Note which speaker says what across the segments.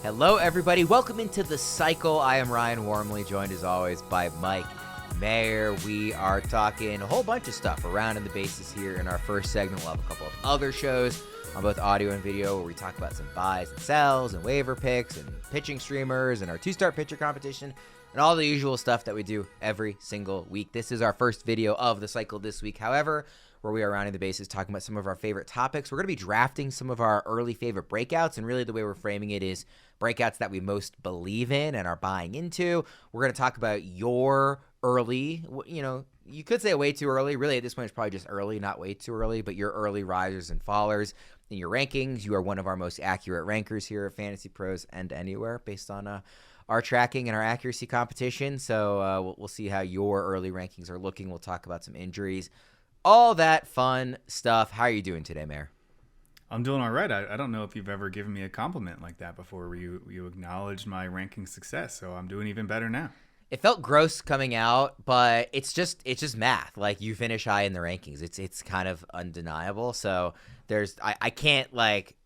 Speaker 1: Hello, everybody. Welcome into The Cycle. I am Ryan Wormeli, joined as always by Mike Mayer. We are talking a whole bunch of stuff around in the bases here in our first segment. We'll have a couple of other shows on both audio and video where we talk about some buys and sells and waiver picks and pitching streamers and our two-start pitcher competition and all the usual stuff that we do every single week. This is our first video of The Cycle this week. However, where we are rounding the bases, talking about some of our favorite topics. We're going to be drafting some of our early favorite breakouts, and really the way we're framing it is breakouts that we most believe in and are buying into. We're going to talk about your early, you could say way too early. Really, at this point, it's probably just early, not way too early, but your early risers and fallers in your rankings. You are one of our most accurate rankers here at FantasyPros and anywhere based on our tracking and our accuracy competition. So we'll see how your early rankings are looking. We'll talk about some injuries. All that fun stuff. How are you doing today, Maher?
Speaker 2: I'm doing all right. I don't know if you've ever given me a compliment like that before where you acknowledged my ranking success, so I'm doing even better now.
Speaker 1: It felt gross coming out, but it's just math. Like, you finish high in the rankings. It's kind of undeniable. So I can't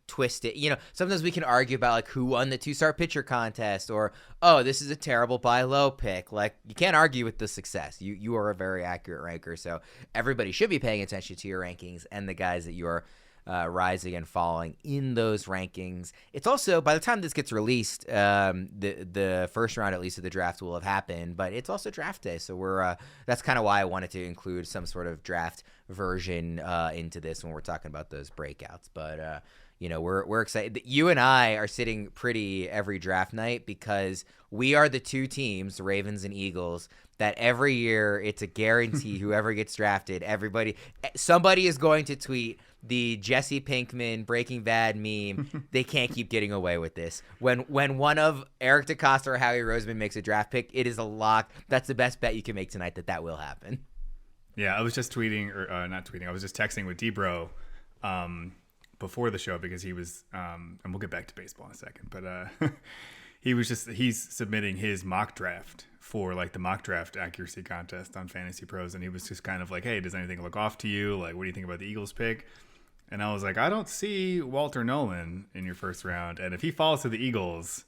Speaker 1: twist it. Sometimes we can argue about who won the two-star pitcher contest, or this is a terrible buy low pick. You can't argue with the success. You are a very accurate ranker, so everybody should be paying attention to your rankings and the guys that you are rising and falling in those rankings. It's also, by the time this gets released, the first round at least of the draft will have happened, but it's also draft day, so that's kind of why I wanted to include some sort of draft version into this when we're talking about those breakouts. But we're excited. You and I are sitting pretty every draft night because we are the two teams, the Ravens and Eagles, that every year it's a guarantee whoever gets drafted, somebody is going to tweet the Jesse Pinkman Breaking Bad meme. They can't keep getting away with this. When one of Eric DeCosta or Howie Roseman makes a draft pick, it is a lock. That's the best bet you can make tonight that will happen.
Speaker 2: Yeah, I was just tweeting, or not tweeting, I was just texting with Debro before the show because he was, and we'll get back to baseball in a second, but he's submitting his mock draft for the mock draft accuracy contest on FantasyPros, and he was just kind of like, hey, does anything look off to you? What do you think about the Eagles pick? And I was like, I don't see Walter Nolan in your first round, and if he falls to the Eagles,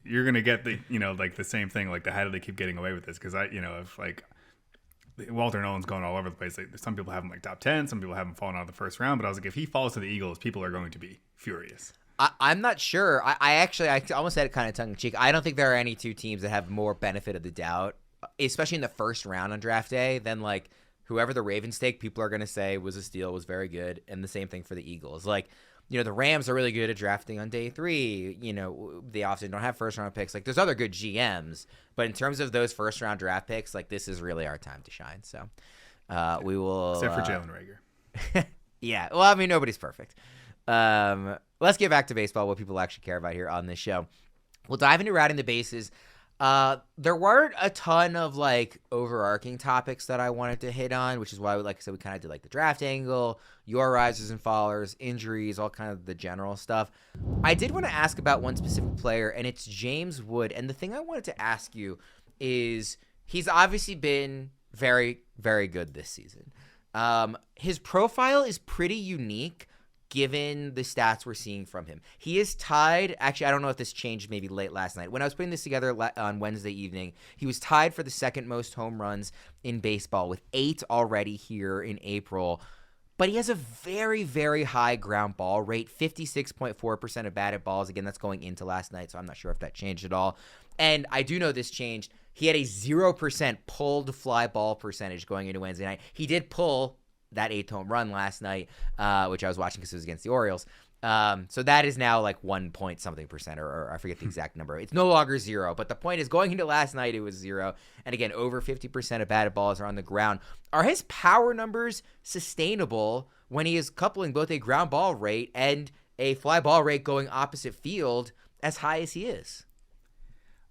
Speaker 2: you're gonna get the the same thing. How do they keep getting away with this? Because if Walter Nolan's going all over the place. Some people have him top 10, some people have him falling out of the first round. But I was like, if he falls to the Eagles, people are going to be furious.
Speaker 1: I'm not sure. I almost said it kind of tongue in cheek. I don't think there are any two teams that have more benefit of the doubt, especially in the first round on draft day, than whoever the Ravens take. People are going to say was a steal, was very good, and the same thing for the Eagles. The Rams are really good at drafting on day 3. They often don't have first round picks. There's other good GMs, but in terms of those first round draft picks, this is really our time to shine. So we will,
Speaker 2: except for Jalen Reagor.
Speaker 1: Yeah, well, nobody's perfect. Let's get back to baseball, what people actually care about here on this show. We'll dive into rounding the bases. There weren't a ton of overarching topics that I wanted to hit on, which is why, like I said, we kind of did the draft angle, your risers and fallers, injuries, all kind of the general stuff. I did want to ask about one specific player, and it's James Wood. And the thing I wanted to ask you is he's obviously been very, very good this season. His profile is pretty unique given the stats we're seeing from him. He is tied. Actually, I don't know if this changed maybe late last night. When I was putting this together on Wednesday evening, he was tied for the second most home runs in baseball with 8 already here in April. But he has a very, very high ground ball rate, 56.4% of batted balls. Again, that's going into last night, so I'm not sure if that changed at all. And I do know this changed. He had a 0% pulled fly ball percentage going into Wednesday night. He did pull that 8th home run last night, which I was watching because it was against the Orioles. So that is now 1 point something percent, or I forget the exact number. It's no longer 0, but the point is going into last night, it was 0. And again, over 50% of batted balls are on the ground. Are his power numbers sustainable when he is coupling both a ground ball rate and a fly ball rate going opposite field as high as he is?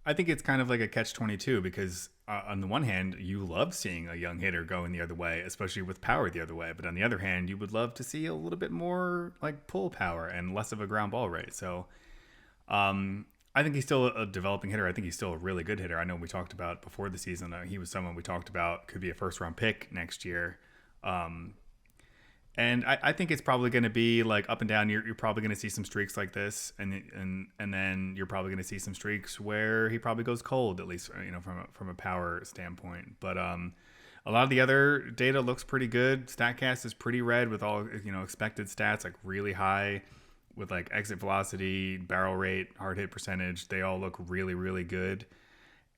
Speaker 2: I think it's kind of like a catch-22 because on the one hand, you love seeing a young hitter going the other way, especially with power the other way. But on the other hand, you would love to see a little bit more pull power and less of a ground ball rate. So I think he's still a developing hitter. I think he's still a really good hitter. I know we talked about before the season, he was someone we talked about could be a first-round pick next year. And I think it's probably going to be like up and down. You're probably going to see some streaks like this, and then you're probably going to see some streaks where he probably goes cold, at least from a power standpoint. But a lot of the other data looks pretty good. Statcast is pretty red with all expected stats, like really high with like exit velocity, barrel rate, hard hit percentage. They all look really, really good.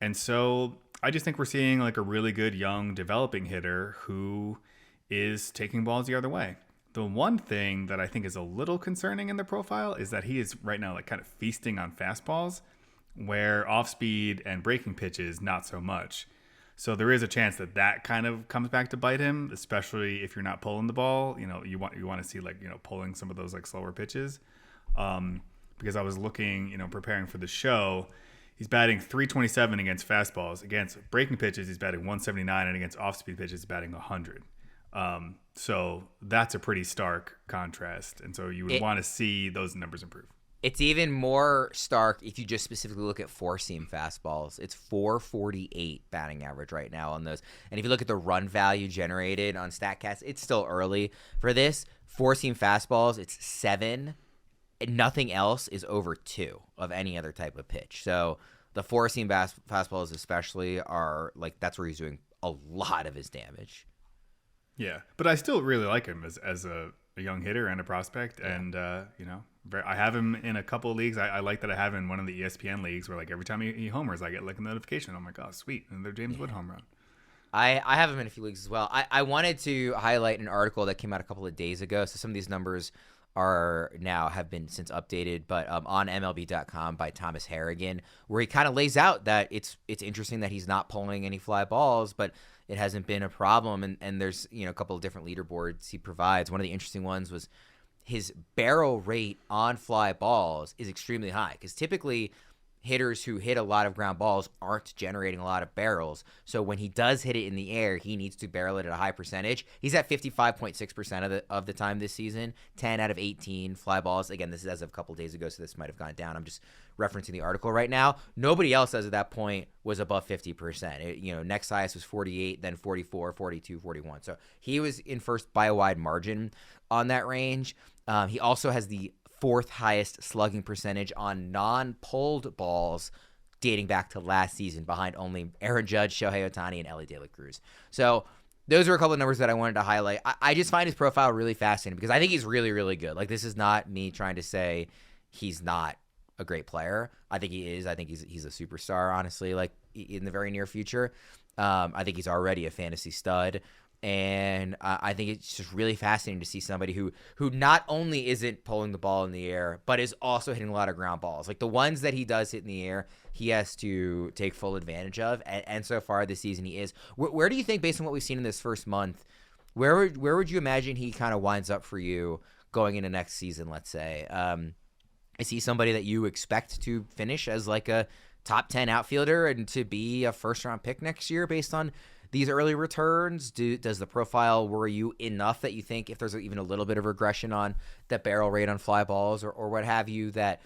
Speaker 2: And so I just think we're seeing like a really good young developing hitter who is taking balls the other way. The one thing that I think is a little concerning in the profile is that he is right now like kind of feasting on fastballs, where off speed and breaking pitches not so much. So there is a chance that kind of comes back to bite him, especially if you're not pulling the ball. You want to see like pulling some of those like slower pitches. Because I was looking, preparing for the show. He's batting .327 against fastballs. Against breaking pitches, he's batting .179, and against off-speed pitches, he's batting .100. So that's a pretty stark contrast. And so you would want to see those numbers improve.
Speaker 1: It's even more stark if you just specifically look at four-seam fastballs. It's .448 batting average right now on those. And if you look at the run value generated on StatCast, it's still early for this. Four-seam fastballs, it's 7. And nothing else is over 2 of any other type of pitch. So the four-seam fastballs especially are like that's where he's doing a lot of his damage.
Speaker 2: Yeah, but I still really like him as a young hitter and a prospect. Yeah. And, I have him in a couple of leagues. I like that I have him in one of the ESPN leagues where, like, every time he homers, I get, like, a notification. I'm like, oh, sweet. Another James Wood home run.
Speaker 1: I have him in a few leagues as well. I wanted to highlight an article that came out a couple of days ago. So some of these numbers have been since updated, but on MLB.com by Thomas Harrigan, where he kind of lays out that it's interesting that he's not pulling any fly balls, but it hasn't been a problem. And there's a couple of different leaderboards he provides. One of the interesting ones was his barrel rate on fly balls is extremely high, because typically hitters who hit a lot of ground balls aren't generating a lot of barrels. So when he does hit it in the air, he needs to barrel it at a high percentage. He's at 55.6% of the time this season, 10 out of 18 fly balls. Again, this is as of a couple of days ago, so this might have gone down. I'm just referencing the article right now. Nobody else as of that point was above 50%. Next highest was 48, then 44, 42, 41. So he was in first by a wide margin on that range. He also has the 4th highest slugging percentage on non-pulled balls dating back to last season, behind only Aaron Judge, Shohei Ohtani, and Elly De La Cruz. So those are a couple of numbers that I wanted to highlight. I just find his profile really fascinating because I think he's really, really good. Like, this is not me trying to say he's not a great player. I think he is. I think he's a superstar, honestly, like in the very near future. I think he's already a fantasy stud. And I think it's just really fascinating to see somebody who not only isn't pulling the ball in the air, but is also hitting a lot of ground balls. Like the ones that he does hit in the air, he has to take full advantage of. And so far this season he is. Where do you think, based on what we've seen in this first month, where would you imagine he kind of winds up for you going into next season, let's say? Is he somebody that you expect to finish as like a top 10 outfielder and to be a first-round pick next year based on these early returns? Does the profile worry you enough that you think if there's even a little bit of regression on that barrel rate on fly balls or what have you, that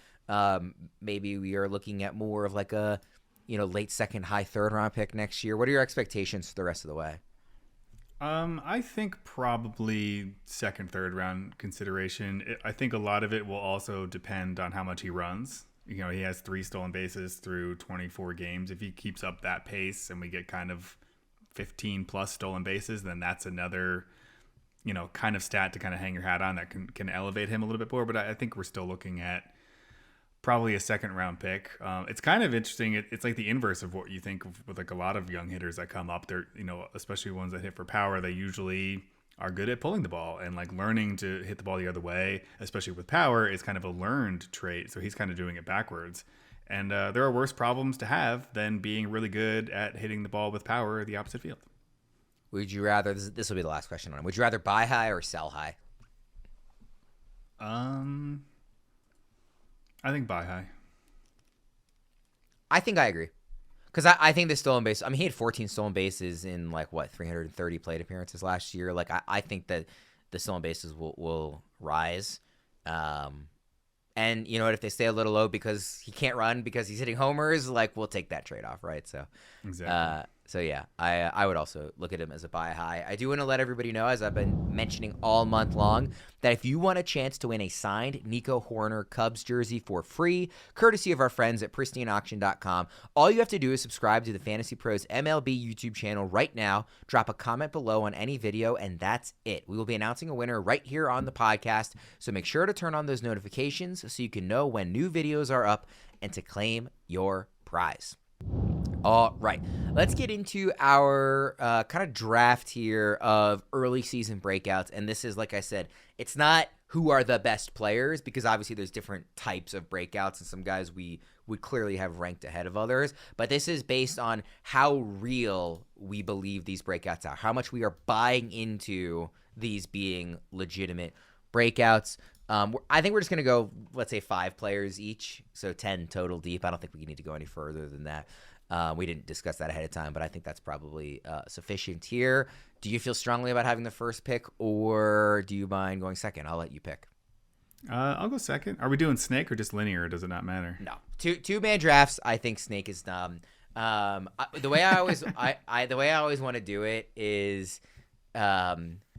Speaker 1: maybe we are looking at more of like a late second, high third round pick next year? What are your expectations for the rest of the way?
Speaker 2: I think probably second, third round consideration. I think a lot of it will also depend on how much he runs. He has 3 stolen bases through 24 games. If he keeps up that pace and we get kind of 15 plus stolen bases, then that's another kind of stat to kind of hang your hat on that can elevate him a little bit more. But I think we're still looking at probably a second round pick. It's kind of interesting. It's like the inverse of what you think with like a lot of young hitters that come up. They're especially ones that hit for power, they usually are good at pulling the ball, and like learning to hit the ball the other way, especially with power, is kind of a learned trait. So he's kind of doing it backwards. And there are worse problems to have than being really good at hitting the ball with power the opposite field.
Speaker 1: Would you rather, this will be the last question on him, would you rather buy high or sell high?
Speaker 2: I think buy high.
Speaker 1: I think I agree. Because I think the stolen base, he had 14 stolen bases in 330 plate appearances last year. Like, I think that the stolen bases will rise. And you know what? If they stay a little low because he can't run because he's hitting homers, we'll take that trade off, right? So,
Speaker 2: exactly.
Speaker 1: So yeah, I would also look at him as a buy high. I do want to let everybody know, as I've been mentioning all month long, that if you want a chance to win a signed Nico Horner Cubs jersey for free, courtesy of our friends at pristineauction.com, all you have to do is subscribe to the FantasyPros MLB YouTube channel right now, drop a comment below on any video, and that's it. We will be announcing a winner right here on the podcast, so make sure to turn on those notifications so you can know when new videos are up and to claim your prize. All right, let's get into our kind of draft here of early season breakouts. And this is, like I said, it's not who are the best players, because obviously there's different types of breakouts, and some guys we would clearly have ranked ahead of others. But this is based on how real we believe these breakouts are, how much we are buying into these being legitimate breakouts. I think we're just going to go, let's say, 5 players each, so 10 total deep. I don't think we need to go any further than that. We didn't discuss that ahead of time, but I think that's probably sufficient here. Do you feel strongly about having the first pick, or do you mind going second? I'll let you pick.
Speaker 2: I'll go second. Are we doing snake or just linear? Or does it not matter?
Speaker 1: No, two-man drafts. I think snake is dumb. The way I always want to do it is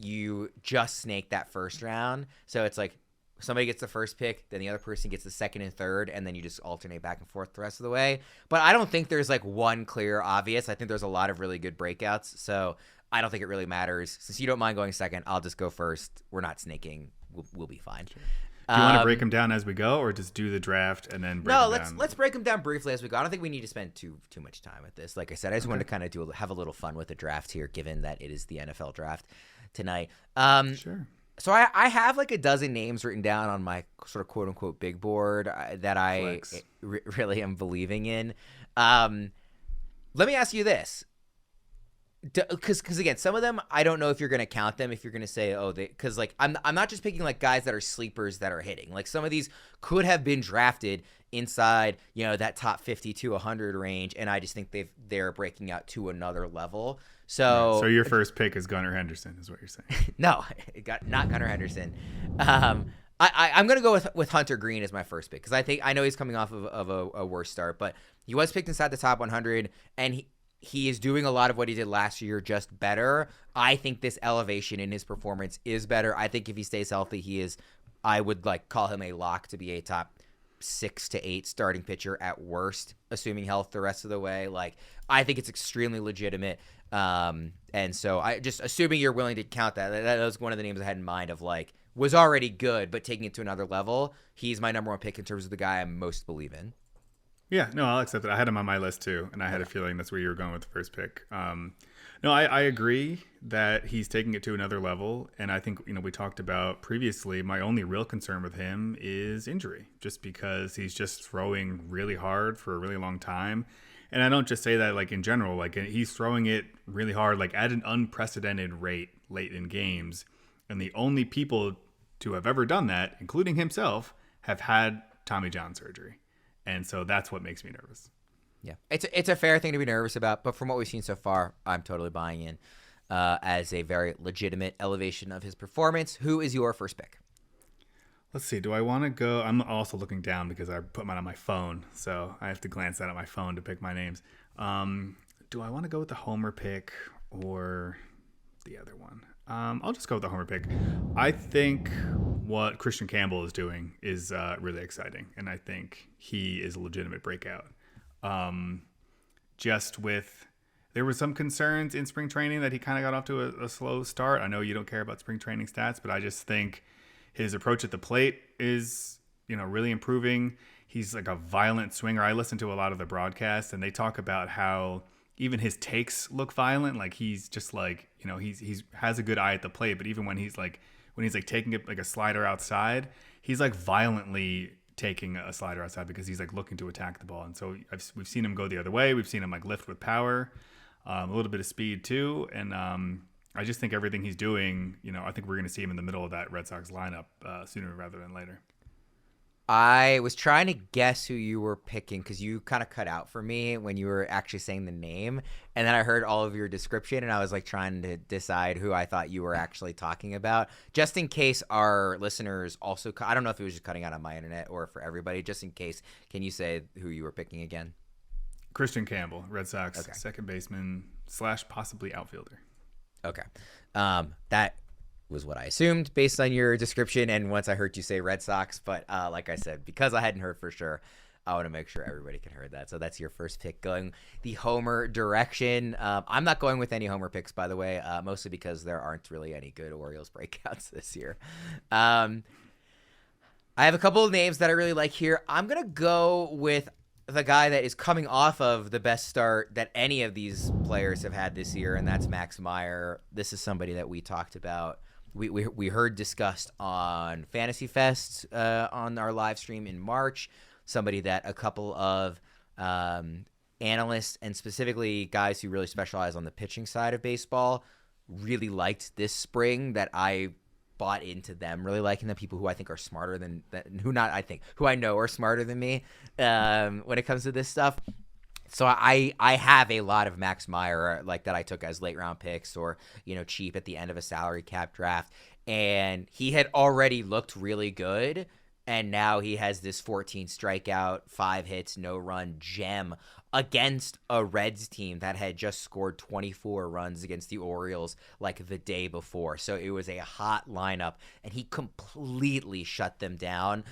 Speaker 1: you just snake that first round. So it's like somebody gets the first pick, then the other person gets the second and third, and then you just alternate back and forth the rest of the way. But I don't think there's like one clear obvious. I think there's a lot of really good breakouts, so I don't think it really matters. Since you don't mind going second, I'll just go first. We're not snaking. We'll be fine.
Speaker 2: Sure. Do you want to break them down as we go, or just do the draft and then break them down?
Speaker 1: Let's break them down briefly as we go. I don't think we need to spend too much time with this. Like I said, I just wanted to kind of have a little fun with the draft here, given that it is the NFL draft tonight.
Speaker 2: Sure.
Speaker 1: So I have like a dozen names written down on my sort of quote unquote big board that I really am believing in. Let me ask you this. Because again, some of them I don't know if you're going to count them, if you're going to say, because like I'm not just picking like guys that are sleepers that are hitting. Like some of these could have been drafted inside, that top 50 to 100 range, and I just think they're breaking out to another level. So
Speaker 2: your first pick is Gunnar Henderson, is what you're saying?
Speaker 1: No, not Gunnar Henderson. I'm going to go with Hunter Greene as my first pick, because I know he's coming off of a worse start, but he was picked inside the top 100, and he is doing a lot of what he did last year, just better. I think this elevation in his performance is better. I think if he stays healthy, I would like call him a lock to be a top 6 to 8 starting pitcher at worst, assuming health the rest of the way. Like, I think it's extremely legitimate. And so I just assuming you're willing to count that was one of the names I had in mind of like was already good, but taking it to another level. He's my number one pick in terms of the guy I most believe in.
Speaker 2: Yeah, no, I'll accept it. I had him on my list too, and I had a feeling that's where you were going with the first pick. No, I agree that he's taking it to another level, and I think we talked about previously. My only real concern with him is injury, just because he's just throwing really hard for a really long time, and I don't just say that like in general. Like he's throwing it really hard, like at an unprecedented rate late in games, and the only people to have ever done that, including himself, have had Tommy John surgery. And so that's what makes me nervous.
Speaker 1: Yeah, it's a fair thing to be nervous about, but from what we've seen so far, I'm totally buying in as a very legitimate elevation of his performance. Who is your first pick?
Speaker 2: Let's see. Do I want to go? I'm also looking down because I put mine on my phone, so I have to glance down at my phone to pick my names. Do I want to go with the Homer pick or the other one? I'll just go with the Homer pick. I think what Kristian Campbell is doing is really exciting, and I think he is a legitimate breakout. There were some concerns in spring training that he kind of got off to a slow start. I know you don't care about spring training stats, but I just think his approach at the plate is, really improving. He's like a violent swinger. I listen to a lot of the broadcasts, and they talk about how even his takes look violent. Like he's just like, he's has a good eye at the plate, but even when he's taking it like a slider outside, he's like violently taking a slider outside because he's like looking to attack the ball. And so we've seen him go the other way. We've seen him like lift with power, a little bit of speed too. And I just think everything he's doing, I think we're going to see him in the middle of that Red Sox lineup sooner rather than later.
Speaker 1: I was trying to guess who you were picking because you kind of cut out for me when you were actually saying the name. And then I heard all of your description and I was like trying to decide who I thought you were actually talking about. Just in case our listeners also, I don't know if it was just cutting out on my internet or for everybody, just in case, can you say who you were picking again?
Speaker 2: Kristian Campbell, Red Sox
Speaker 1: Okay.
Speaker 2: second baseman / possibly outfielder.
Speaker 1: Okay. That was what I assumed based on your description and once I heard you say Red Sox. But like I said, because I hadn't heard for sure, I want to make sure everybody can hear that. So that's your first pick, going the homer direction. I'm not going with any homer picks, by the way, mostly because there aren't really any good Orioles breakouts this year. I have a couple of names that I really like here. I'm going to go with the guy that is coming off of the best start that any of these players have had this year, and that's Max Meyer. This is somebody that we talked about. We heard discussed on Fantasy Fest on our live stream in March. Somebody that a couple of analysts and specifically guys who really specialize on the pitching side of baseball really liked this spring, that I bought into them really liking them. People who I think are smarter than who I know are smarter than me when it comes to this stuff. So I have a lot of Max Meyer like that I took as late round picks or cheap at the end of a salary cap draft, and he had already looked really good. And now he has this 14 strikeout, 5 hits, no run gem against a Reds team that had just scored 24 runs against the Orioles like the day before. So it was a hot lineup, and he completely shut them down.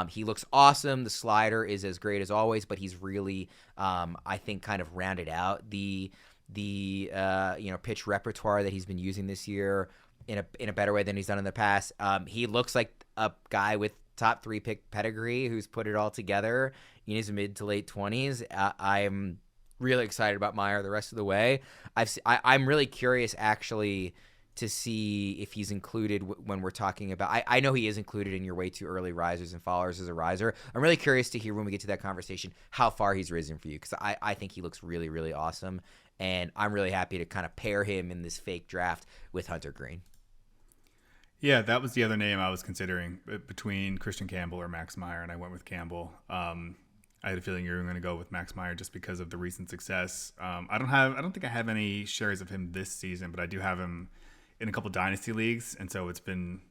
Speaker 1: He looks awesome. The slider is as great as always, but he's really, I think, kind of rounded out the pitch repertoire that he's been using this year in a better way than he's done in the past. He looks like a guy with top 3 pick pedigree who's put it all together in his mid to late 20s. I'm really excited about Meyer the rest of the way. I'm really curious actually to see if he's included when we're talking about. I know he is included in your way too early risers and followers as a riser. I'm really curious to hear when we get to that conversation how far he's risen for you, because I think he looks really, really awesome, and I'm really happy to kind of pair him in this fake draft with Hunter Greene.
Speaker 2: Yeah, that was the other name I was considering between Kristian Campbell or Max Meyer, and I went with Campbell. I had a feeling you were going to go with Max Meyer just because of the recent success. I don't think I have any shares of him this season, but I do have him in a couple dynasty leagues, and so it's been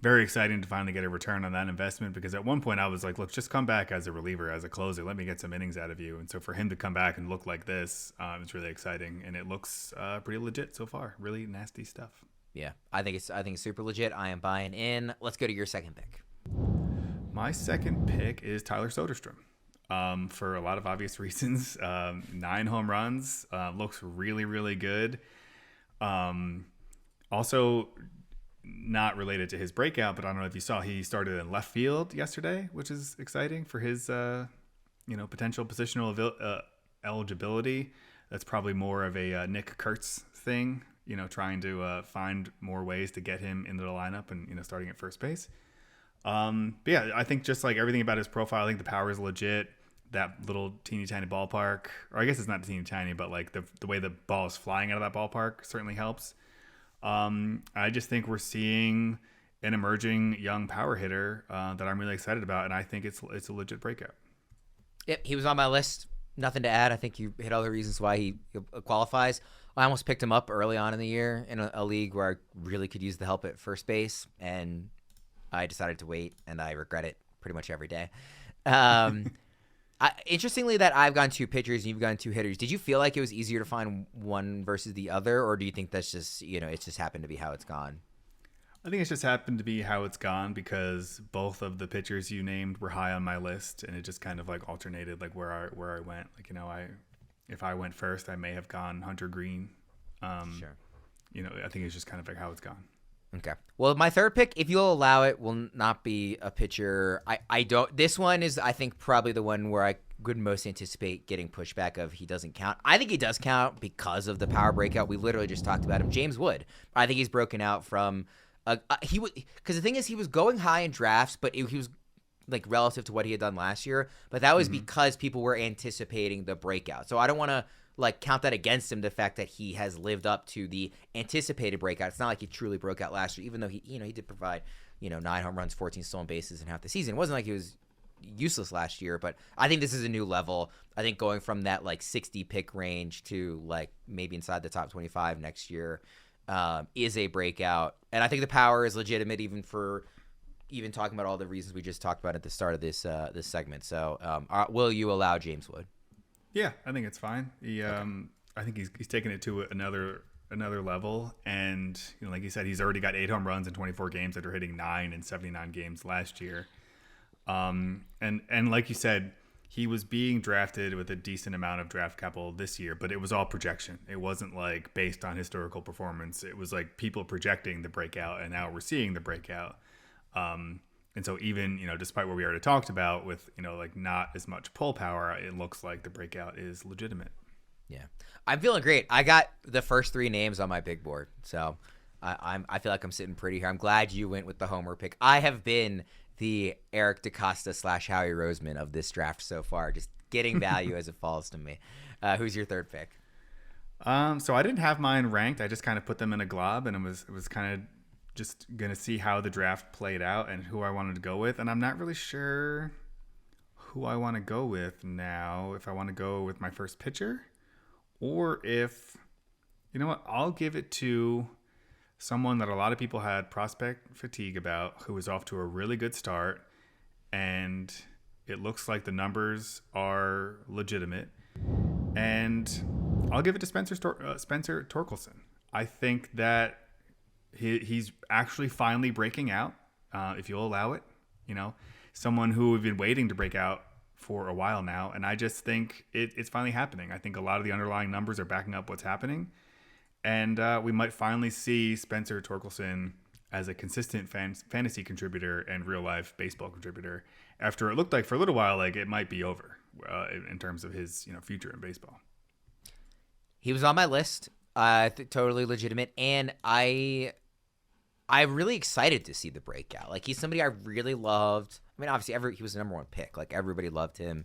Speaker 2: very exciting to finally get a return on that investment, because at one point I was like, look, just come back as a reliever, as a closer. Let me get some innings out of you. And so for him to come back and look like this, it's really exciting, and it looks pretty legit so far. Really nasty stuff.
Speaker 1: Yeah, I think it's super legit. I am buying in. Let's go to your second pick.
Speaker 2: My second pick is Tyler Soderstrom. For a lot of obvious reasons. 9 home runs. Looks really, really good. Also, not related to his breakout, but I don't know if you saw, he started in left field yesterday, which is exciting for his potential positional eligibility. That's probably more of a Nick Kurtz thing. Trying to find more ways to get him into the lineup and, starting at first base. But yeah, I think just like everything about his profile, I think the power is legit. That little teeny tiny ballpark, or I guess it's not teeny tiny, but like the way the ball is flying out of that ballpark certainly helps. I just think we're seeing an emerging young power hitter that I'm really excited about, and I think it's a legit breakout.
Speaker 1: Yep, he was on my list. Nothing to add. I think you hit all the reasons why he qualifies. I almost picked him up early on in the year in a league where I really could use the help at first base, and I decided to wait, and I regret it pretty much every day. Interestingly, that I've gone 2 pitchers and you've gone 2 hitters. Did you feel like it was easier to find one versus the other, or do you think that's just it's just happened to be how it's gone?
Speaker 2: I think it's just happened to be how it's gone because both of the pitchers you named were high on my list, and it just kind of like alternated like where I went. Like if I went first, I may have gone Hunter Greene.
Speaker 1: Sure.
Speaker 2: I think it's just kind of like how it's gone.
Speaker 1: Okay. Well, my third pick, if you'll allow it, will not be a pitcher. I don't. This one is, I think, probably the one where I would most anticipate getting pushback of he doesn't count. I think he does count because of the power breakout. We literally just talked about him. James Wood. I think he's broken out from because the thing is he was going high in drafts, but he was like relative to what he had done last year. But that was because people were anticipating the breakout. So I don't want to like count that against him, the fact that he has lived up to the anticipated breakout. It's not like he truly broke out last year, even though he did provide 9 home runs, 14 stolen bases in half the season. It wasn't like he was useless last year, but I think this is a new level. I think going from that like 60 pick range to like maybe inside the top 25 next year is a breakout. And I think the power is legitimate even talking about all the reasons we just talked about at the start of this segment. So will you allow James Wood?
Speaker 2: Yeah, I think it's fine. I think he's taken it to another level, and like you said, he's already got 8 home runs in 24 games after hitting 9 in 79 games last year. And like you said, he was being drafted with a decent amount of draft capital this year, but it was all projection. It wasn't like based on historical performance. It was like people projecting the breakout, and now we're seeing the breakout. And so even, despite what we already talked about with, like not as much pull power, it looks like the breakout is legitimate.
Speaker 1: Yeah. I'm feeling great. I got the first 3 names on my big board. So I feel like I'm sitting pretty here. I'm glad you went with the homer pick. I have been the Eric DaCosta / Howie Roseman of this draft so far, just getting value as it falls to me. Who's your third pick?
Speaker 2: So I didn't have mine ranked. I just kind of put them in a glob, and it was kind of just going to see how the draft played out and who I wanted to go with. And I'm not really sure who I want to go with now, if I want to go with my first pitcher or if, I'll give it to someone that a lot of people had prospect fatigue about, who was off to a really good start. And it looks like the numbers are legitimate. And I'll give it to Spencer Torkelson. I think that he's actually finally breaking out, if you'll allow it. Someone who we've been waiting to break out for a while now, and I just think it's finally happening. I think a lot of the underlying numbers are backing up what's happening, and we might finally see Spencer Torkelson as a consistent fantasy contributor and real-life baseball contributor, after it looked like for a little while like it might be over in terms of his future in baseball.
Speaker 1: He was on my list. Totally legitimate, and I'm really excited to see the breakout. Like, he's somebody I really loved. I mean, obviously, he was the number 1 pick. Like, everybody loved him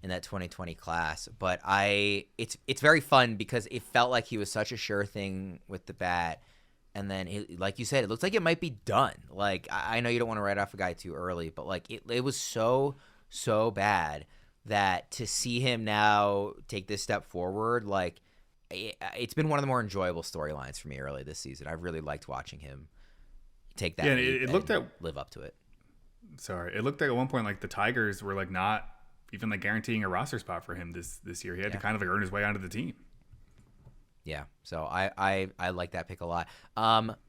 Speaker 1: in that 2020 class. But it's very fun because it felt like he was such a sure thing with the bat. And then, like you said, it looks like it might be done. Like, I know you don't want to write off a guy too early, but like it was so bad that to see him now take this step forward, like, it's been one of the more enjoyable storylines for me early this season. I really liked watching him take that leap
Speaker 2: it looked
Speaker 1: and live up to it.
Speaker 2: Sorry, it looked like at one point like the Tigers were like not even like guaranteeing a roster spot for him this year. He had to kind of like earn his way onto the team.
Speaker 1: Yeah, so I like that pick a lot.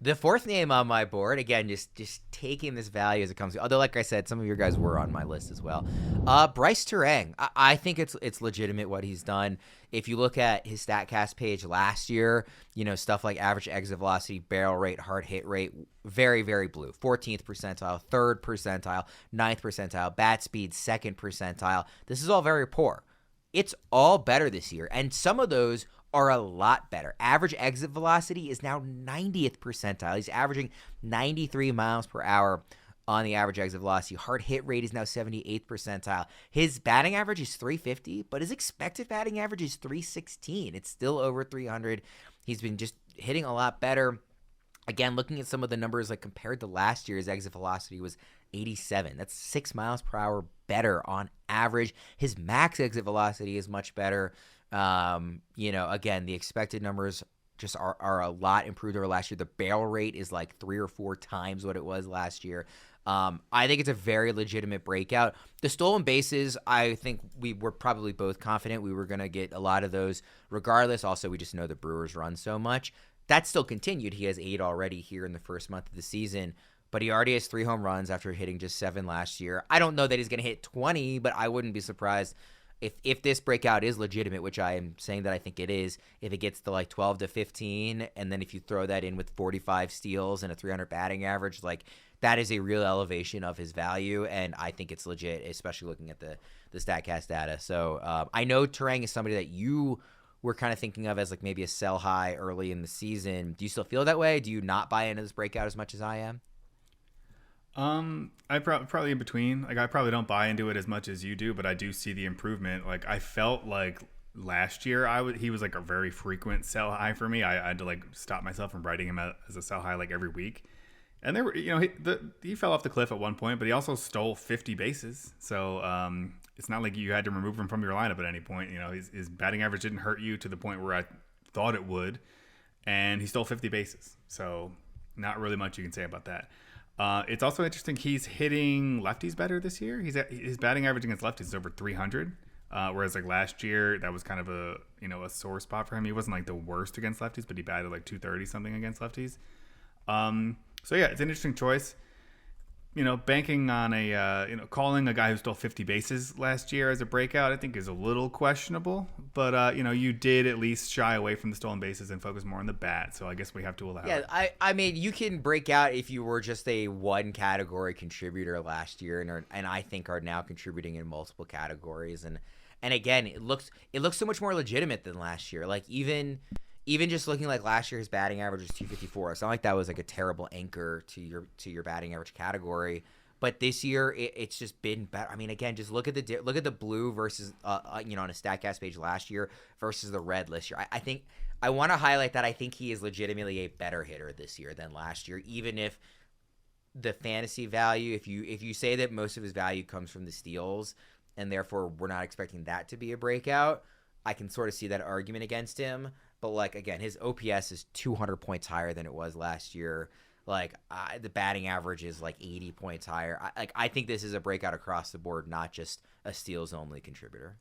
Speaker 1: The fourth name on my board, again, just taking this value as it comes. Although, like I said, some of your guys were on my list as well. Brice Turang. I think it's legitimate what he's done. If you look at his StatCast page last year, stuff like average exit velocity, barrel rate, hard hit rate, very, very blue. 14th percentile, 3rd percentile, 9th percentile, bat speed, 2nd percentile. This is all very poor. It's all better this year, and some of those are a lot better. Average exit velocity is now 90th percentile. He's averaging 93 miles per hour on the average exit velocity. Hard hit rate is now 78th percentile. His batting average is 350, but his expected batting average is 316. It's still over 300. He's been just hitting a lot better. Again, looking at some of the numbers, like compared to last year, his exit velocity was 87. That's 6 miles per hour better on average. His max exit velocity is much better. Again, the expected numbers just are a lot improved over last year. The barrel rate is like 3 or 4 times what it was last year. I think it's a very legitimate breakout. The stolen bases, I think we were probably both confident we were going to get a lot of those regardless. Also, we just know the Brewers run so much. That still continued. He has 8 already here in the first month of the season, but he already has 3 home runs after hitting just 7 last year. I don't know that he's going to hit 20, but I wouldn't be surprised if this breakout is legitimate, which I am saying that I think it is, if it gets to like 12 to 15, and then if you throw that in with 45 steals and a 300 batting average, like that is a real elevation of his value, and I think it's legit, especially looking at the StatCast data. So I know Turang is somebody that you were kind of thinking of as like maybe a sell high early in the season. Do you still feel that way? Do you not buy into this breakout as much as I am?
Speaker 2: I probably in between. Like, I probably don't buy into it as much as you do, but I do see the improvement. Like, I felt like last year he was like a very frequent sell high for me. I had to like stop myself from writing him as a sell high like every week. And there were, he fell off the cliff at one point, but he also stole 50 bases. So it's not like you had to remove him from your lineup at any point. His batting average didn't hurt you to the point where I thought it would, and he stole 50 bases. So not really much you can say about that. It's also interesting. He's hitting lefties better this year. His batting average against lefties is over 300. Whereas like last year, that was kind of a sore spot for him. He wasn't like the worst against lefties, but he batted like 230 something against lefties. So yeah, it's an interesting choice. Banking on calling a guy who stole 50 bases last year as a breakout, I think is a little questionable. But you did at least shy away from the stolen bases and focus more on the bat. So I guess we have to allow it.
Speaker 1: Yeah, I mean, you can break out if you were just a one category contributor last year, and I think are now contributing in multiple categories. And again, it looks so much more legitimate than last year. Like even just looking like last year, his batting average was 254. It's not like that was like a terrible anchor to your batting average category. But this year, it's just been better. I mean, again, just look at the blue versus on a Statcast page last year versus the red this year. I think I want to highlight that I think he is legitimately a better hitter this year than last year, even if the fantasy value, if you say that most of his value comes from the steals, and therefore we're not expecting that to be a breakout, I can sort of see that argument against him. But like, again, his OPS is 200 points higher than it was last year. Like the batting average is like 80 points higher. I think this is a breakout across the board, not just a steals only contributor.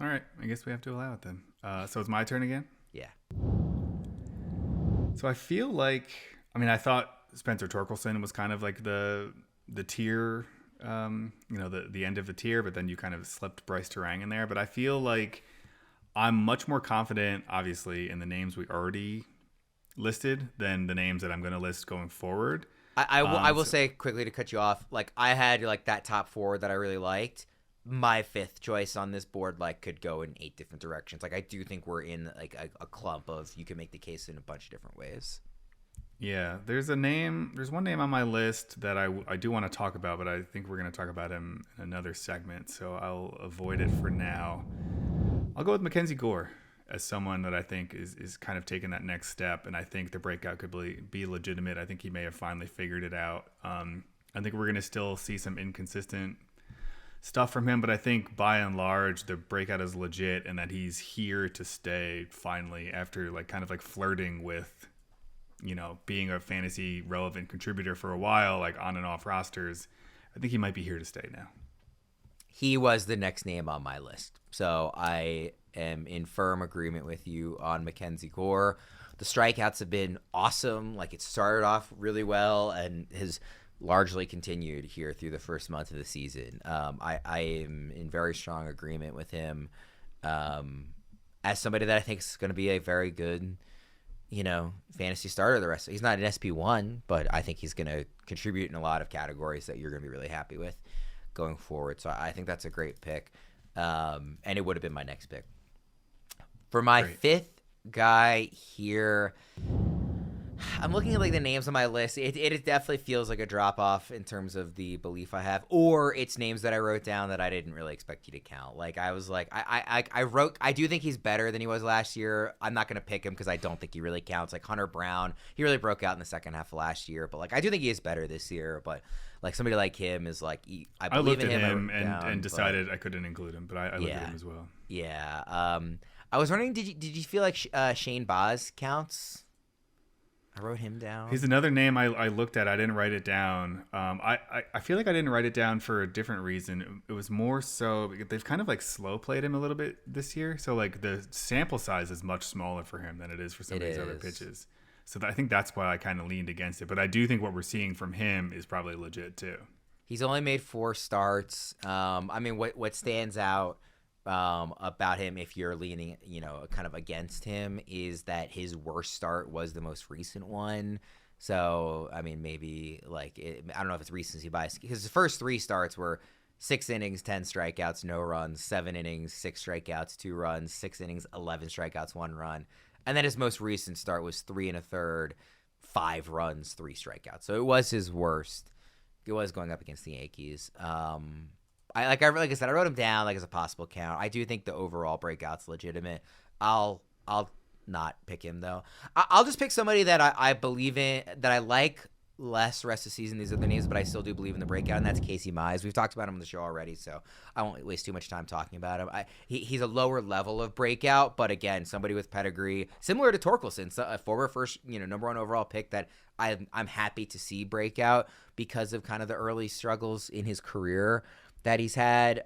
Speaker 2: All right, I guess we have to allow it then. So it's my turn again?
Speaker 1: Yeah.
Speaker 2: So I feel like, I thought Spencer Torkelson was kind of like the tier, the end of the tier, but then you kind of slipped Brice Turang in there. But I feel like I'm much more confident, obviously, in the names we already listed than the names that I'm going to list going forward.
Speaker 1: I will say quickly to cut you off, like I had like that top four that I really liked. My fifth choice on this board like could go in 8 different directions. Like I do think we're in like a clump of, you can make the case in a bunch of different ways.
Speaker 2: Yeah, there's one name on my list that I do want to talk about, but I think we're going to talk about him in another segment, so I'll avoid it for now. I'll go with MacKenzie Gore as someone that I think is kind of taking that next step, and I think the breakout could be legitimate. I think he may have finally figured it out. I think we're going to still see some inconsistent stuff from him, but I think by and large the breakout is legit, and that he's here to stay finally after like kind of like flirting with being a fantasy relevant contributor for a while, like on and off rosters. I think he might be here to stay now.
Speaker 1: He was the next name on my list. So I am in firm agreement with you on MacKenzie Gore. The strikeouts have been awesome. Like it started off really well and has largely continued here through the first month of the season. I am in very strong agreement with him as somebody that I think is going to be a very good fantasy starter the rest of. He's not an SP1, but I think he's going to contribute in a lot of categories that you're going to be really happy with going forward. So I think that's a great pick. And it would have been my next pick. For my fifth guy here, I'm looking at like the names on my list. It definitely feels like a drop off in terms of the belief I have, or it's names that I wrote down that I didn't really expect you to count. Like I was like, I do think he's better than he was last year. I'm not going to pick him because I don't think he really counts. Like Hunter Brown, he really broke out in the second half of last year, but like I do think he is better this year. But like somebody like him is like, I believe in him.
Speaker 2: And decided I couldn't include him, but I looked at him as well.
Speaker 1: Yeah. I was wondering, did you feel like Shane Baz counts? I wrote him down.
Speaker 2: He's another name I looked at. I didn't write it down. I feel like I didn't write it down for a different reason. It was more so they've kind of like slow played him a little bit this year. So like the sample size is much smaller for him than it is for some of these other pitches. So I think that's why I kind of leaned against it. But I do think what we're seeing from him is probably legit too.
Speaker 1: He's only made 4 starts. I mean, what stands out about him, if you're leaning, kind of against him, is that his worst start was the most recent one. So, I mean, maybe like I don't know if it's recency bias, because his first 3 starts were 6 innings, 10 strikeouts, no runs, 7 innings, 6 strikeouts, 2 runs, 6 innings, 11 strikeouts, 1 run. And then his most recent start was 3 1/3, 5 runs, 3 strikeouts. So it was his worst. It was going up against the Yankees. Like I said, I wrote him down like as a possible count. I do think the overall breakout's legitimate. I'll not pick him though. I'll just pick somebody that I believe in, that I like less rest of the season, these other names, but I still do believe in the breakout, and that's Casey Mize. We've talked about him on the show already, so I won't waste too much time talking about him. He's a lower level of breakout, but again, somebody with pedigree, similar to Torkelson, a former first, number 1 overall pick that I'm happy to see breakout because of kind of the early struggles in his career that he's had.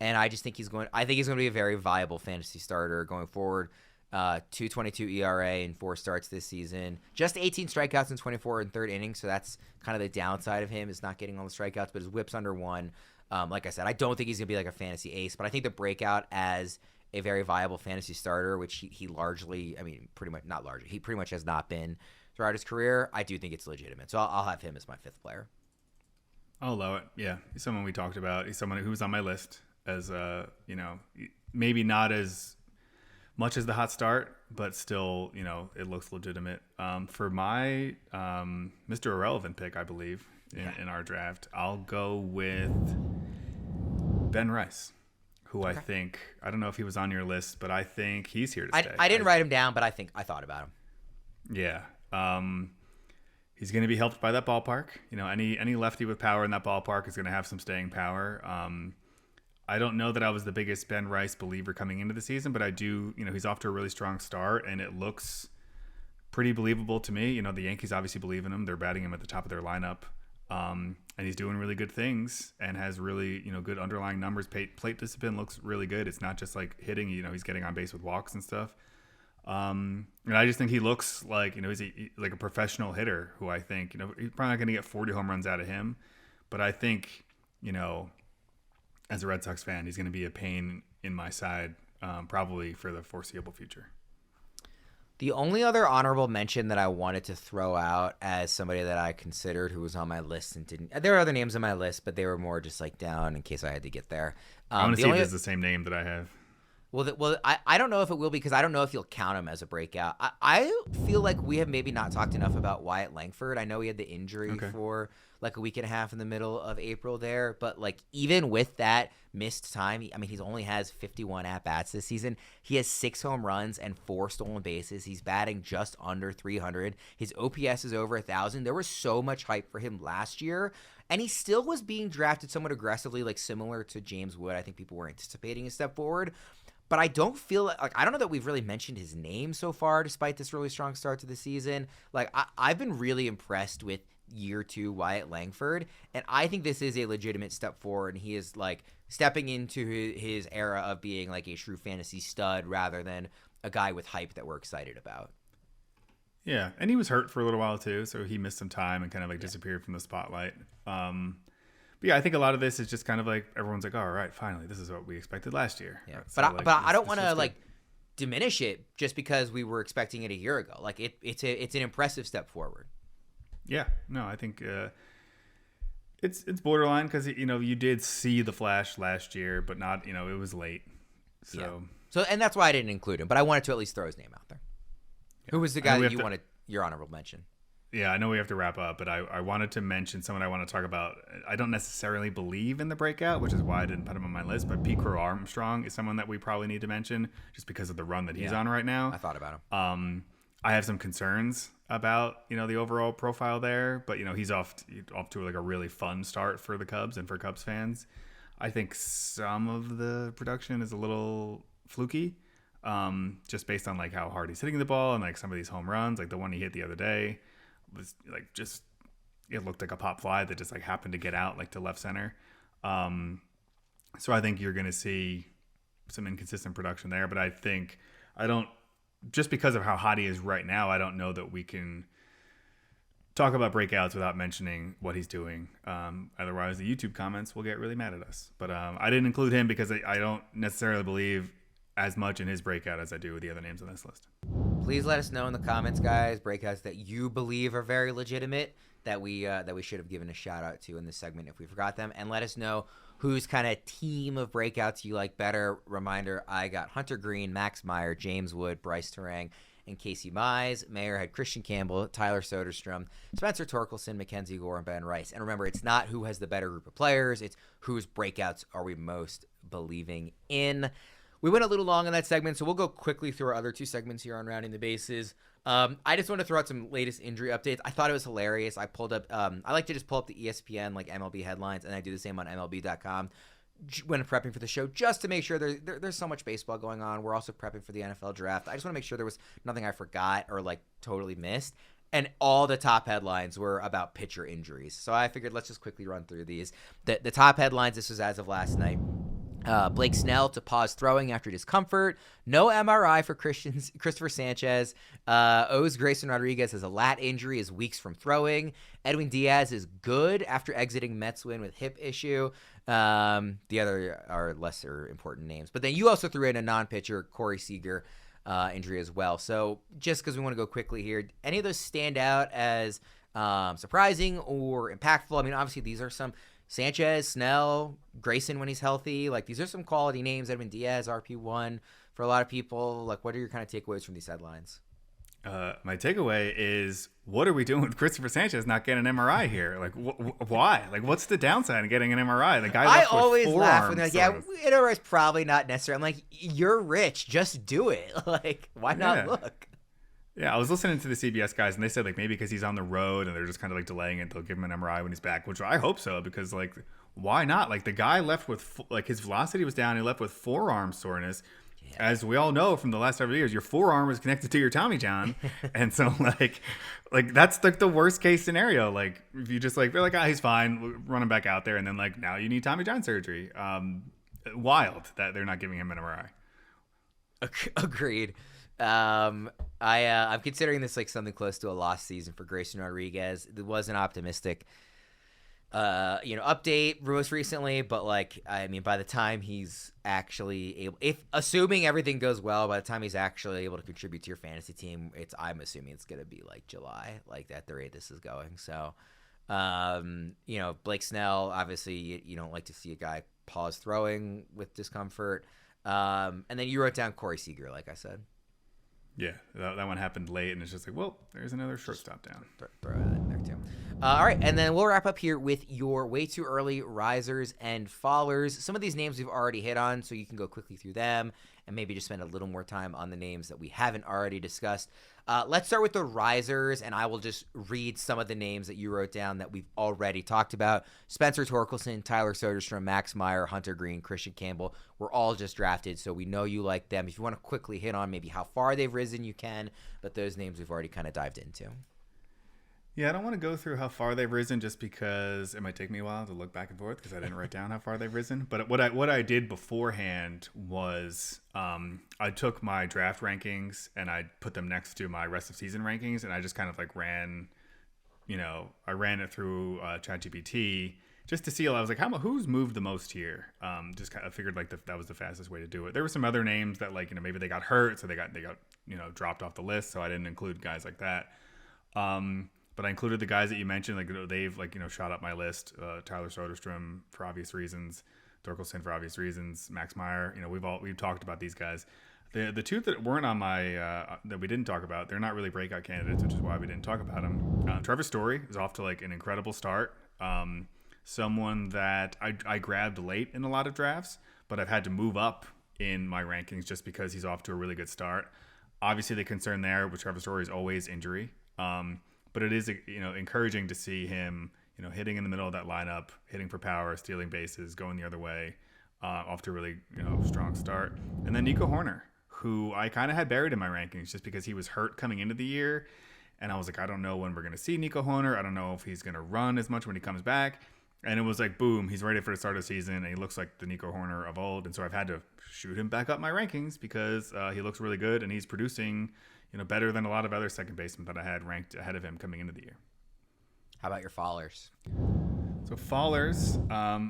Speaker 1: And I just think I think he's going to be a very viable fantasy starter going forward. 2.22 ERA in 4 starts this season. Just 18 strikeouts in 24 and third innings, so that's kind of the downside of him is not getting all the strikeouts, but his whip's under 1. Like I said, I don't think he's going to be like a fantasy ace, but I think the breakout as a very viable fantasy starter, which he largely, I mean, pretty much, not largely, he pretty much has not been throughout his career, I do think it's legitimate. So I'll have him as my 5th player.
Speaker 2: I'll allow it. Yeah, he's someone we talked about. He's someone who was on my list as, maybe not as much as the hot start, but still, it looks legitimate. For my Mr. Irrelevant pick, I believe, in our draft, I'll go with Ben Rice, who I think, I don't know if he was on your list, but I think he's here to stay.
Speaker 1: I didn't write him down, but I thought about him.
Speaker 2: Yeah. He's going to be helped by that ballpark. Any lefty with power in that ballpark is going to have some staying power. I don't know that I was the biggest Ben Rice believer coming into the season, but I do, he's off to a really strong start, and it looks pretty believable to me. The Yankees obviously believe in him. They're batting him at the top of their lineup. And he's doing really good things and has really, good underlying numbers. Plate discipline looks really good. It's not just like hitting, he's getting on base with walks and stuff. And I just think he looks like, he's like a professional hitter who I think, he's probably not going to get 40 home runs out of him, but I think, as a Red Sox fan, he's going to be a pain in my side, probably for the foreseeable future.
Speaker 1: The only other honorable mention that I wanted to throw out as somebody that I considered who was on my list and didn't, there are other names on my list, but they were more just like down in case I had to get there.
Speaker 2: I want to see if it's the same name that I have.
Speaker 1: Well, I don't know if it will be because I don't know if you'll count him as a breakout. I feel like we have maybe not talked enough about Wyatt Langford. I know he had the injury for like a week and a half in the middle of April there, but like even with that missed time, he's only has 51 at-bats this season. He has 6 home runs and 4 stolen bases. He's batting just under 300. His OPS is over 1,000. There was so much hype for him last year, and he still was being drafted somewhat aggressively, like similar to James Wood. I think people were anticipating a step forward. But I don't feel like I don't know that we've really mentioned his name so far, despite this really strong start to the season. Like I've been really impressed with year 2 Wyatt Langford, and I think this is a legitimate step forward. And he is like stepping into his era of being like a true fantasy stud rather than a guy with hype that we're excited about.
Speaker 2: Yeah, and he was hurt for a little while too, so he missed some time and kind of like disappeared from the spotlight. But yeah, I think a lot of this is just kind of like everyone's like, oh, all right, finally, this is what we expected last year.
Speaker 1: Yeah,
Speaker 2: so
Speaker 1: but I don't want to like diminish it just because we were expecting it a year ago. Like it's an impressive step forward.
Speaker 2: Yeah, no, I think it's borderline because you did see the flash last year, but not it was late.
Speaker 1: So and that's why I didn't include him, but I wanted to at least throw his name out there. Yeah. Who was the guy that you wanted your honorable mention?
Speaker 2: Yeah, I know we have to wrap up, but I wanted to mention someone I want to talk about. I don't necessarily believe in the breakout, which is why I didn't put him on my list, but Crow-Armstrong is someone that we probably need to mention just because of the run that he's on right now.
Speaker 1: I thought about him.
Speaker 2: I have some concerns about, the overall profile there, but, he's off to like a really fun start for the Cubs and for Cubs fans. I think some of the production is a little fluky, just based on like how hard he's hitting the ball and like some of these home runs, like the one he hit the other day. Was like just it looked like a pop fly that just like happened to get out like to left center. So I think you're going to see some inconsistent production there, but I don't just because of how hot he is right now, I don't know that we can talk about breakouts without mentioning what he's doing. Otherwise the YouTube comments will get really mad at us, but I didn't include him because I don't necessarily believe as much in his breakout as I do with the other names on this list.
Speaker 1: Please let us know in the comments, guys, breakouts that you believe are very legitimate that we should have given a shout out to in this segment if we forgot them, and let us know whose kind of team of breakouts you like better. Reminder, I got Hunter Greene, Max Meyer, James Wood, Brice Turang, and Casey Mize. Mayer had Kristian Campbell, Tyler Soderstrom, Spencer Torkelson, MacKenzie Gore, and Ben Rice. And remember, it's not who has the better group of players, it's whose breakouts are we most believing in. We went a little long in that segment, so we'll go quickly through our other 2 segments here on Rounding the Bases. I just want to throw out some latest injury updates. I thought it was hilarious. I pulled up, I like to just pull up the ESPN, like MLB headlines, and I do the same on MLB.com when prepping for the show, just to make sure there's so much baseball going on. We're also prepping for the NFL draft. I just want to make sure there was nothing I forgot or like totally missed. And all the top headlines were about pitcher injuries. So I figured let's just quickly run through these. The top headlines, this was as of last night. Blake Snell to pause throwing after discomfort. No MRI for Christopher Sanchez. O's Grayson Rodriguez has a lat injury, is weeks from throwing. Edwin Diaz is good after exiting Mets win with hip issue. The other are lesser important names. But then you also threw in a non-pitcher, Corey Seager, injury as well. So just because we want to go quickly here, any of those stand out as surprising or impactful? I mean, obviously these are some Sanchez, Snell, Grayson when he's healthy. Like, these are some quality names. Edwin Diaz, RP1 for a lot of people. Like, what are your kind of takeaways from these headlines?
Speaker 2: My takeaway is, what are we doing with Christopher Sanchez not getting an MRI here? Like, why? Like, what's the downside of getting an MRI? The guy
Speaker 1: I always laugh when they're like,
Speaker 2: yeah,
Speaker 1: an MRI is probably not necessary. I'm like, you're rich. Just do it. Like, why not look?
Speaker 2: Yeah, I was listening to the CBS guys, and they said, like, maybe because he's on the road and they're just kind of, like, delaying it, they'll give him an MRI when he's back, which I hope so, because, like, why not? Like, the guy left with, like, his velocity was down. He left with forearm soreness. Yeah. As we all know from the last several years, your forearm is connected to your Tommy John. And so, like that's, like, the worst-case scenario. Like, if you just, like, they're like, he's fine, we'll run him back out there, and then, like, now you need Tommy John surgery. Wild that they're not giving him an MRI.
Speaker 1: Agreed. I'm considering this like something close to a lost season for Grayson Rodriguez. It was an optimistic, update most recently, but like, I mean, by the time he's actually able, assuming everything goes well, by the time he's actually able to contribute to your fantasy team, I'm assuming it's going to be like July, like at the rate this is going. So, Blake Snell, obviously you don't like to see a guy pause throwing with discomfort. And then you wrote down Corey Seager, like I said.
Speaker 2: Yeah, that one happened late, and it's just like, well, there's another shortstop down.
Speaker 1: Throw that in there too. All right, and then we'll wrap up here with your way too early risers and fallers. Some of these names we've already hit on, so you can go quickly through them and maybe just spend a little more time on the names that we haven't already discussed. Let's start with the risers, and I will just read some of the names that you wrote down that we've already talked about. Spencer Torkelson, Tyler Soderstrom, Max Meyer, Hunter Greene, Kristian Campbell were all just drafted, so we know you like them. If you want to quickly hit on maybe how far they've risen, you can, but those names we've already kind of dived into.
Speaker 2: Yeah, I don't want to go through how far they've risen just because it might take me a while to look back and forth because I didn't write down how far they've risen. But what I did beforehand was I took my draft rankings and I put them next to my rest of season rankings, and I just kind of like ran it through ChatGPT just to see. I was like, who's moved the most here? Just kind of figured like that was the fastest way to do it. There were some other names that like maybe they got hurt, so they got dropped off the list, so I didn't include guys like that. But I included the guys that you mentioned, like they've shot up my list. Tyler Soderstrom for obvious reasons, Torkelson for obvious reasons, Max Meyer. We've talked about these guys. The two that weren't on my that we didn't talk about, they're not really breakout candidates, which is why we didn't talk about them. Trevor Story is off to like an incredible start. Someone that I grabbed late in a lot of drafts, but I've had to move up in my rankings just because he's off to a really good start. Obviously, the concern there with Trevor Story is always injury. But it is, encouraging to see him, hitting in the middle of that lineup, hitting for power, stealing bases, going the other way, off to a really, strong start. And then Nico Hoerner, who I kind of had buried in my rankings just because he was hurt coming into the year. And I was like, I don't know when we're going to see Nico Hoerner. I don't know if he's going to run as much when he comes back. And it was like, boom, he's ready for the start of the season. And he looks like the Nico Hoerner of old. And so I've had to shoot him back up my rankings because he looks really good and he's producing better than a lot of other second basemen that I had ranked ahead of him coming into the year.
Speaker 1: How about your fallers?
Speaker 2: So fallers,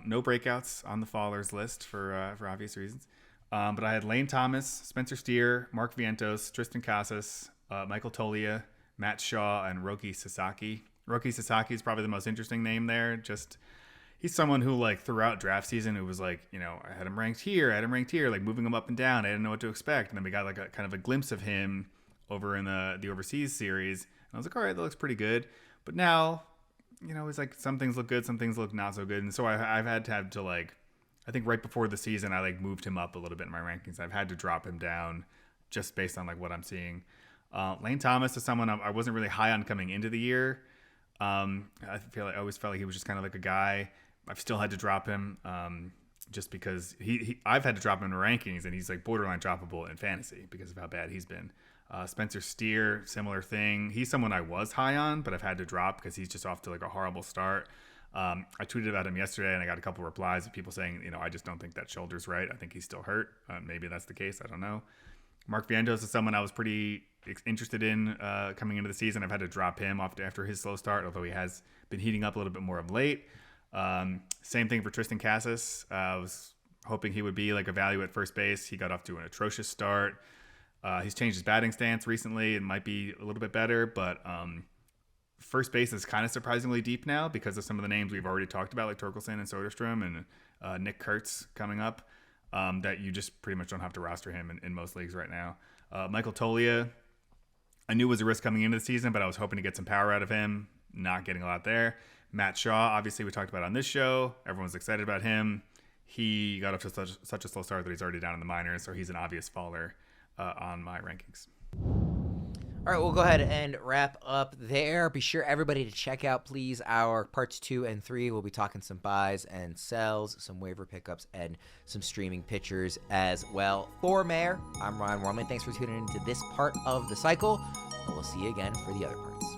Speaker 2: no breakouts on the fallers list for obvious reasons. But I had Lane Thomas, Spencer Steer, Mark Vientos, Tristan Casas, Michael Tolia, Matt Shaw, and Roki Sasaki. Roki Sasaki is probably the most interesting name there. Just he's someone who like throughout draft season, it was like, I had him ranked here, like moving him up and down. I didn't know what to expect. And then we got like a kind of a glimpse of him over in the overseas series. And I was like, all right, that looks pretty good. But now, it's like some things look good, some things look not so good. And so I've had to like, I think right before the season, I like moved him up a little bit in my rankings. I've had to drop him down just based on like what I'm seeing. Lane Thomas is someone I wasn't really high on coming into the year. I always felt like he was just kind of like a guy. I've still had to drop him just because I've had to drop him in rankings, and he's like borderline droppable in fantasy because of how bad he's been. Spencer Steer, similar thing. He's someone I was high on, but I've had to drop because he's just off to like a horrible start. I tweeted about him yesterday, and I got a couple replies of people saying, I just don't think that shoulder's right. I think he's still hurt. Maybe that's the case. I don't know. Mark Vientos is someone I was pretty interested in coming into the season. I've had to drop him off after his slow start, although he has been heating up a little bit more of late. Same thing for Tristan Casas. I was hoping he would be like a value at first base. He got off to an atrocious start. He's changed his batting stance recently. It might be a little bit better, but first base is kind of surprisingly deep now because of some of the names we've already talked about, like Torkelson and Soderstrom and Nick Kurtz coming up, that you just pretty much don't have to roster him in most leagues right now. Michael Toglia, I knew was a risk coming into the season, but I was hoping to get some power out of him. Not getting a lot there. Matt Shaw, obviously we talked about on this show. Everyone's excited about him. He got off to such a slow start that he's already down in the minors, so he's an obvious faller on my rankings.
Speaker 1: All right, we'll go ahead and wrap up there. Be sure, everybody, to check out, please, our parts 2 and 3. We'll be talking some buys and sells, some waiver pickups, and some streaming pitchers as well. For Maher, I'm Ryan Wormeli. Thanks for tuning into this part of the cycle, and we'll see you again for the other parts.